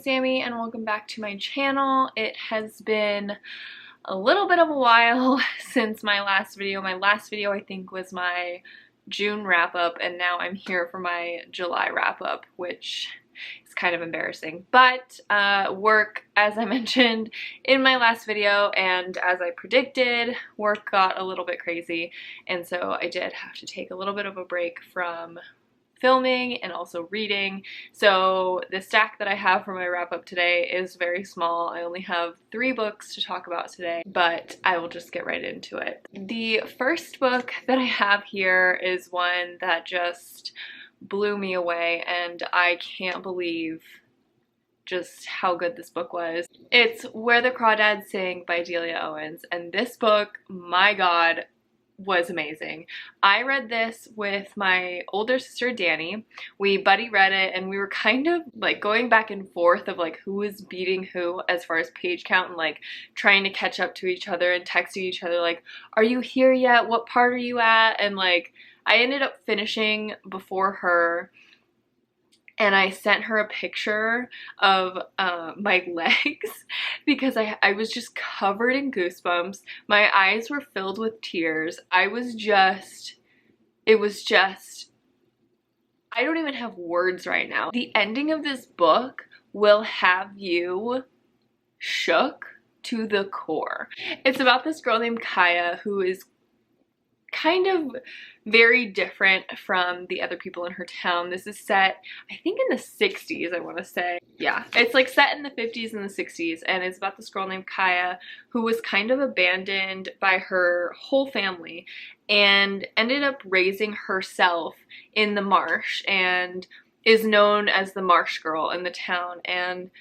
Sammy and welcome back to my channel. It has been a little bit of a while since my last video. My last video I think was my June wrap-up, and now I'm here for my July wrap-up, which is kind of embarrassing. But work, as I mentioned in my last video, and as I predicted, work got a little bit crazy, and so I did have to take a little bit of a break from filming and also reading. So the stack that I have for my wrap up today is very small. I only have 3 books to talk about today, but I will just get right into it. The first book that I have here is one that just blew me away, and I can't believe just how good this book was. It's Where the Crawdads Sing by Delia Owens, and this book, my god, was amazing. I read this with my older sister Danny. We buddy read it, and we were kind of like going back and forth of like who was beating who as far as page count, and like trying to catch up to each other and texting each other like, are you here yet? What part are you at? And like I ended up finishing before her, and I sent her a picture of my legs because I was just covered in goosebumps. My eyes were filled with tears. I was just, it was just, I don't even have words right now. The ending of this book will have you shook to the core. It's about this girl named Kaya who is kind of very different from the other people in her town. This is set, I think, in the 60s, I want to say. Yeah, it's like set in the 50s and the 60s, and it's about this girl named Kaya who was kind of abandoned by her whole family and ended up raising herself in the marsh and is known as the marsh girl in the town. And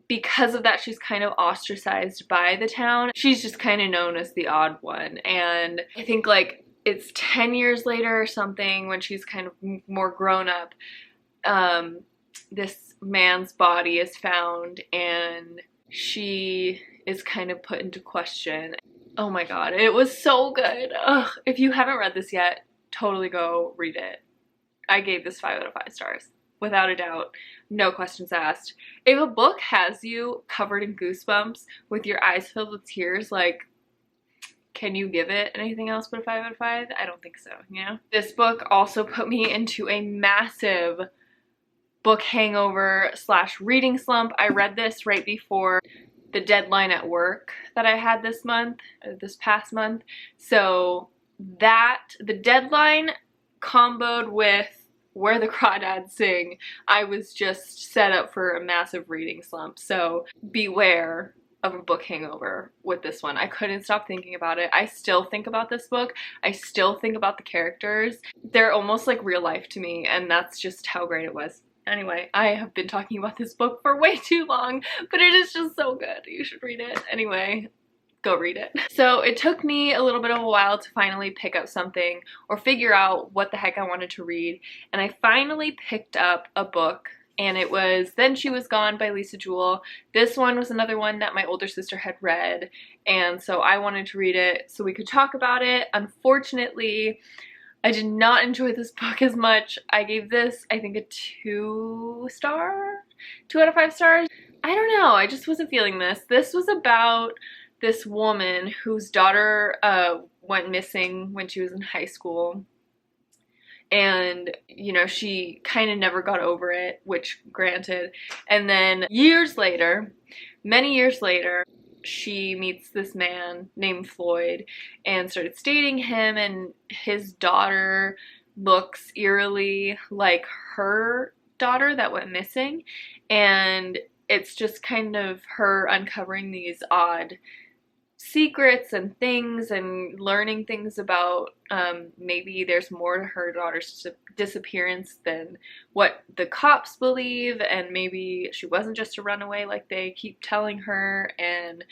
because of that, she's kind of ostracized by the town. She's just kind of known as the odd one. And I think like it's 10 years later or something, when she's kind of more grown up, this man's body is found and she is kind of put into question. Oh my god, it was so good. Ugh, if you haven't read this yet, totally go read it. I gave this 5 out of 5 stars. Without a doubt, no questions asked. If a book has you covered in goosebumps with your eyes filled with tears, like, can you give it anything else but a 5 out of 5? I don't think so, you know? This book also put me into a massive book hangover / reading slump. I read this right before the deadline at work that I had this past month. So the deadline comboed with Where the Crawdads Sing, I was just set up for a massive reading slump. So beware of a book hangover with this one. I couldn't stop thinking about it. I still think about this book. I still think about the characters. They're almost like real life to me, and that's just how great it was. Anyway, I have been talking about this book for way too long, but it is just so good. You should read it. Anyway, go read it. So it took me a little bit of a while to finally pick up something or figure out what the heck I wanted to read, and I finally picked up a book, and it was Then She Was Gone by Lisa Jewell. This one was another one that my older sister had read, and so I wanted to read it so we could talk about it. Unfortunately, I did not enjoy this book as much. I gave this, I think, a 2 out of 5 stars. I don't know, I just wasn't feeling this. This was about this woman whose daughter went missing when she was in high school, and you know, she kind of never got over it, which granted, and then years later, many years later, she meets this man named Floyd and starts dating him, and his daughter looks eerily like her daughter that went missing, and it's just kind of her uncovering these odd secrets and things and learning things about maybe there's more to her daughter's disappearance than what the cops believe, and maybe she wasn't just a runaway like they keep telling her. And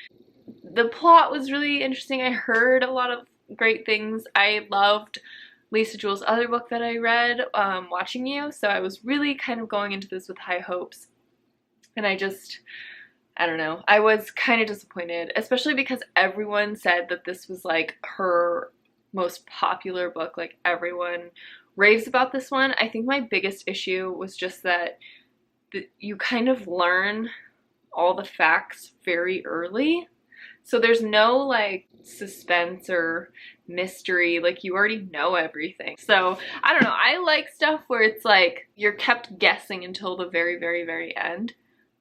the plot was really interesting. I heard a lot of great things. I loved Lisa Jewell's other book that I read, Watching You, so I was really kind of going into this with high hopes, and I don't know, I was kind of disappointed, especially because everyone said that this was like her most popular book. Like everyone raves about this one. I think my biggest issue was just that you kind of learn all the facts very early. So there's no like suspense or mystery, like you already know everything. So I don't know, I like stuff where it's like you're kept guessing until the very, very, very end.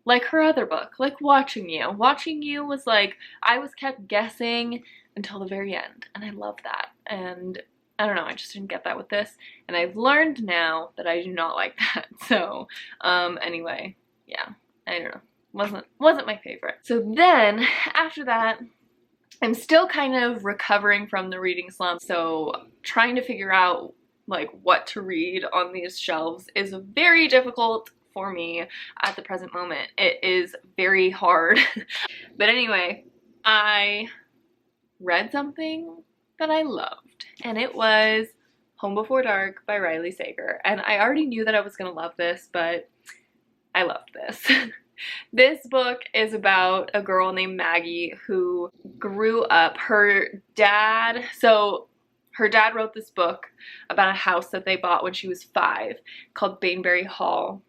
Like her other book, like Watching You. Watching You was like, I was kept guessing until the very end, and I love that. And I don't know, I just didn't get that with this, and I've learned now that I do not like that. So anyway, yeah, I don't know, wasn't my favorite. So then after that, I'm still kind of recovering from the reading slump, so trying to figure out like what to read on these shelves is very difficult for me at the present moment. It is very hard. But anyway, I read something that I loved, and it was Home Before Dark by Riley Sager. And I already knew that I was gonna love this, but I loved this. This book is about a girl named Maggie who grew up, her dad wrote this book about a house that they bought when she was 5 called Bainbury Hall,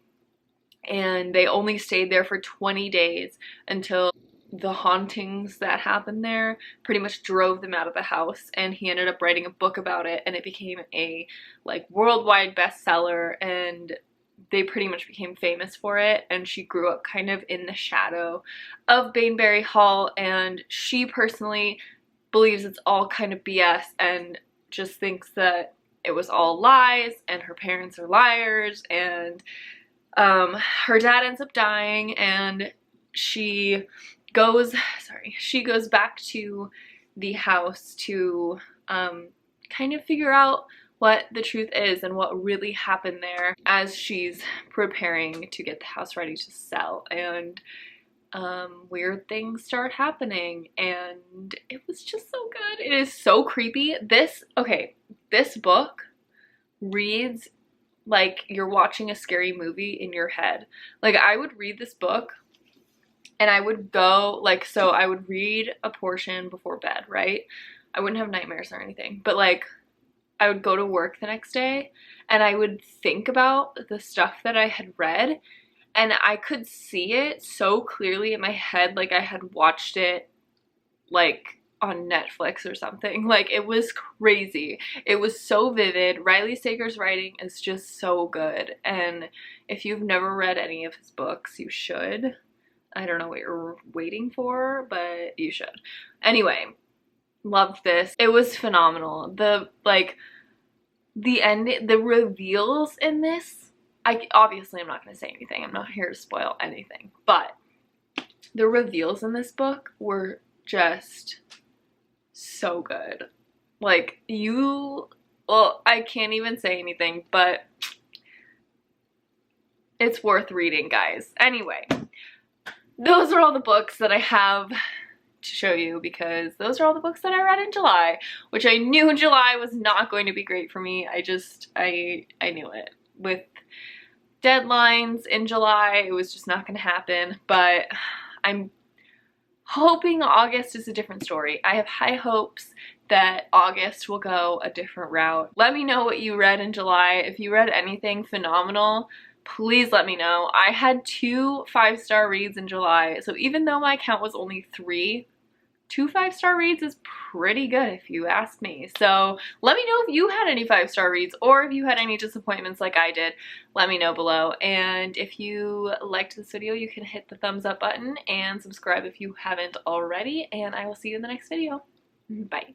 and they only stayed there for 20 days until the hauntings that happened there pretty much drove them out of the house, and he ended up writing a book about it, and it became a like worldwide bestseller, and they pretty much became famous for it. And she grew up kind of in the shadow of Bainbury Hall, and she personally believes it's all kind of BS and just thinks that it was all lies and her parents are liars, and her dad ends up dying, and she goes back to the house to kind of figure out what the truth is and what really happened there as she's preparing to get the house ready to sell. And weird things start happening, and it was just so good. It is so creepy. This book reads like you're watching a scary movie in your head. Like, I would read this book and I would go, like, so I would read a portion before bed, right? I wouldn't have nightmares or anything, but like I would go to work the next day and I would think about the stuff that I had read, and I could see it so clearly in my head, like I had watched it like on Netflix or something. Like, it was crazy. It was so vivid. Riley Sager's writing is just so good, and if you've never read any of his books, you should. I don't know what you're waiting for, but you should. Anyway, loved this. It was phenomenal. The reveals in this, obviously I'm not going to say anything. I'm not here to spoil anything, but the reveals in this book were just so good. Like, I can't even say anything, but it's worth reading, guys. Anyway, those are all the books that I have to show you, because those are all the books that I read in July, which I knew July was not going to be great for me. I knew it. With deadlines in July, it was just not going to happen, but I'm hoping August is a different story. I have high hopes that August will go a different route. Let me know what you read in July. If you read anything phenomenal, please let me know. I had 2 5-star reads in July, so even though my count was only 3, 2 5-star reads is pretty good if you ask me. So let me know if you had any 5-star reads, or if you had any disappointments like I did. Let me know below. And if you liked this video, you can hit the thumbs up button and subscribe if you haven't already, and I will see you in the next video. Bye.